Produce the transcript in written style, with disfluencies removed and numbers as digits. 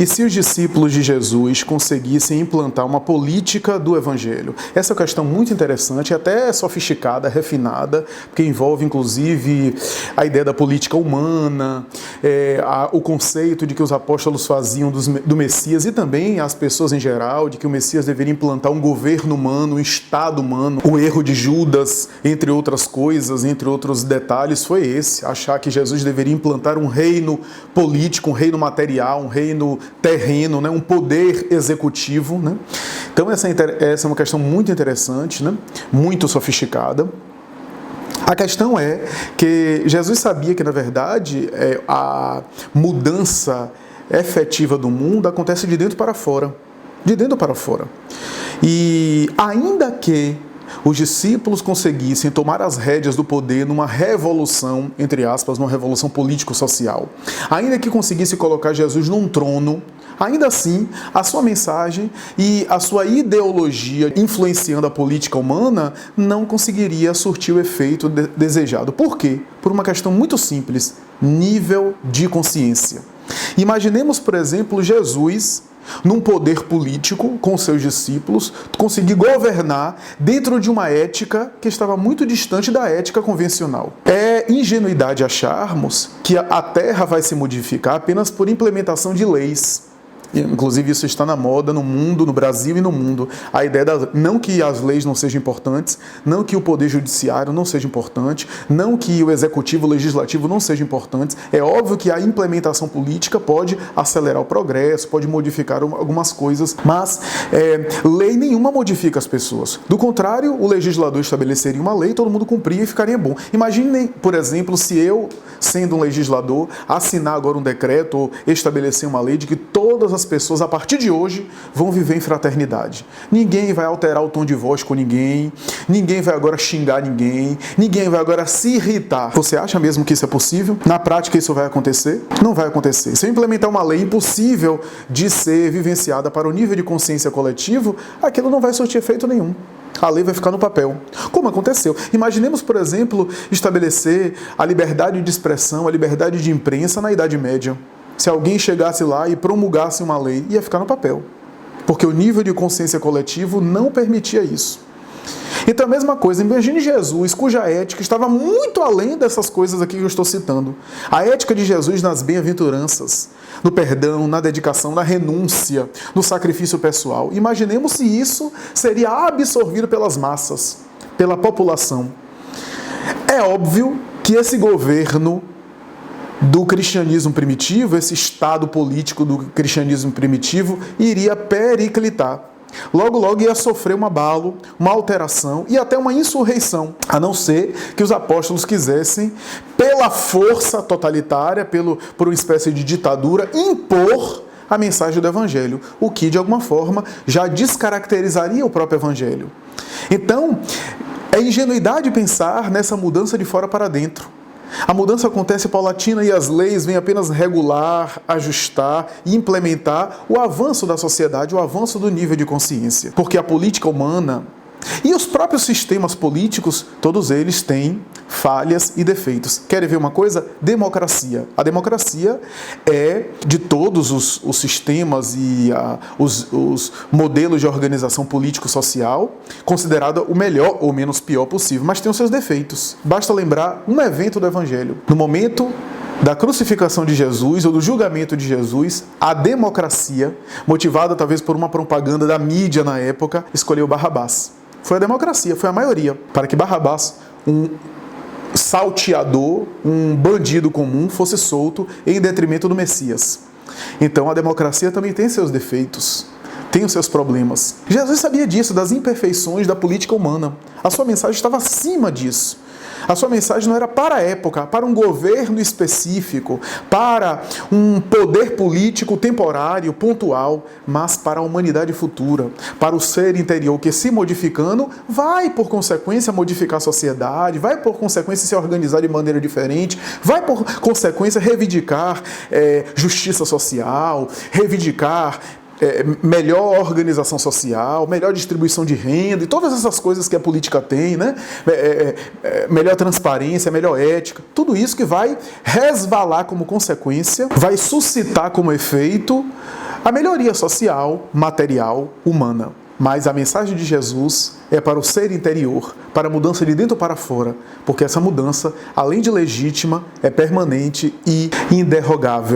E se os discípulos de Jesus conseguissem implantar uma política do Evangelho? Essa é uma questão muito interessante, até sofisticada, refinada, porque envolve inclusive a ideia da política humana, o conceito de que os apóstolos faziam do Messias e também as pessoas em geral, de que o Messias deveria implantar um governo humano, um Estado humano. O erro de Judas, entre outras coisas, entre outros detalhes, foi esse, achar que Jesus deveria implantar um reino político, um reino material, um reino terreno, né? Um poder executivo. Né? Então essa é uma questão muito interessante, né? Muito sofisticada. A questão é que Jesus sabia que, na verdade, a mudança efetiva do mundo acontece de dentro para fora. De dentro para fora. E ainda que os discípulos conseguissem tomar as rédeas do poder numa revolução, entre aspas, numa revolução político-social, ainda que conseguisse colocar Jesus num trono, ainda assim, a sua mensagem e a sua ideologia influenciando a política humana não conseguiria surtir o efeito desejado. Por quê? Por uma questão muito simples: nível de consciência. Imaginemos, por exemplo, Jesus num poder político com seus discípulos, conseguir governar dentro de uma ética que estava muito distante da ética convencional. É ingenuidade acharmos que a Terra vai se modificar apenas por implementação de leis. Inclusive isso está na moda no mundo, no Brasil e no mundo. A ideia não que as leis não sejam importantes, não que o poder judiciário não seja importante, não que o executivo, o legislativo não sejam importantes. É óbvio que a implementação política pode acelerar o progresso, pode modificar algumas coisas, mas lei nenhuma modifica as pessoas. Do contrário, o legislador estabeleceria uma lei, todo mundo cumpria e ficaria bom. Imaginem, por exemplo, se eu, sendo um legislador, assinar agora um decreto ou estabelecer uma lei de que todas as pessoas, a partir de hoje, vão viver em fraternidade. Ninguém vai alterar o tom de voz com ninguém, ninguém vai agora xingar ninguém, ninguém vai agora se irritar. Você acha mesmo que isso é possível? Na prática, isso vai acontecer? Não vai acontecer. Se eu implementar uma lei impossível de ser vivenciada para o nível de consciência coletivo, aquilo não vai surtir efeito nenhum. A lei vai ficar no papel, como aconteceu. Imaginemos, por exemplo, estabelecer a liberdade de expressão, a liberdade de imprensa na Idade Média. Se alguém chegasse lá e promulgasse uma lei, ia ficar no papel, porque o nível de consciência coletivo não permitia isso. Então a mesma coisa, imagine Jesus, cuja ética estava muito além dessas coisas aqui que eu estou citando. A ética de Jesus nas bem-aventuranças, no perdão, na dedicação, na renúncia, no sacrifício pessoal. Imaginemos se isso seria absorvido pelas massas, pela população. É óbvio que esse governo do cristianismo primitivo, esse estado político do cristianismo primitivo, iria periclitar. Logo, logo ia sofrer um abalo, uma alteração e até uma insurreição, a não ser que os apóstolos quisessem, pela força totalitária, por uma espécie de ditadura, impor a mensagem do Evangelho, o que, de alguma forma, já descaracterizaria o próprio Evangelho. Então, é ingenuidade pensar nessa mudança de fora para dentro. A mudança acontece paulatina e as leis vêm apenas regular, ajustar e implementar o avanço da sociedade, o avanço do nível de consciência. Porque a política humana e os próprios sistemas políticos, todos eles têm falhas e defeitos. Querem ver uma coisa? Democracia. A democracia é, de todos os sistemas e os modelos de organização político-social, considerada o melhor ou menos pior possível, mas tem os seus defeitos. Basta lembrar um evento do Evangelho. No momento da crucificação de Jesus ou do julgamento de Jesus, a democracia, motivada talvez por uma propaganda da mídia na época, escolheu Barrabás. Foi a democracia, foi a maioria, para que Barrabás, um salteador, um bandido comum, fosse solto em detrimento do Messias. Então a democracia também tem seus defeitos, tem os seus problemas. Jesus sabia disso, das imperfeições da política humana. A sua mensagem estava acima disso. A sua mensagem não era para a época, para um governo específico, para um poder político temporário, pontual, mas para a humanidade futura, para o ser interior que, se modificando, vai, por consequência, modificar a sociedade, vai, por consequência, se organizar de maneira diferente, vai, por consequência, reivindicar justiça social, reivindicar melhor organização social, melhor distribuição de renda e todas essas coisas que a política tem, né? Melhor transparência, melhor ética, tudo isso que vai resvalar como consequência, vai suscitar como efeito a melhoria social, material, humana. Mas a mensagem de Jesus é para o ser interior, para a mudança de dentro para fora, porque essa mudança, além de legítima, é permanente e inderrogável.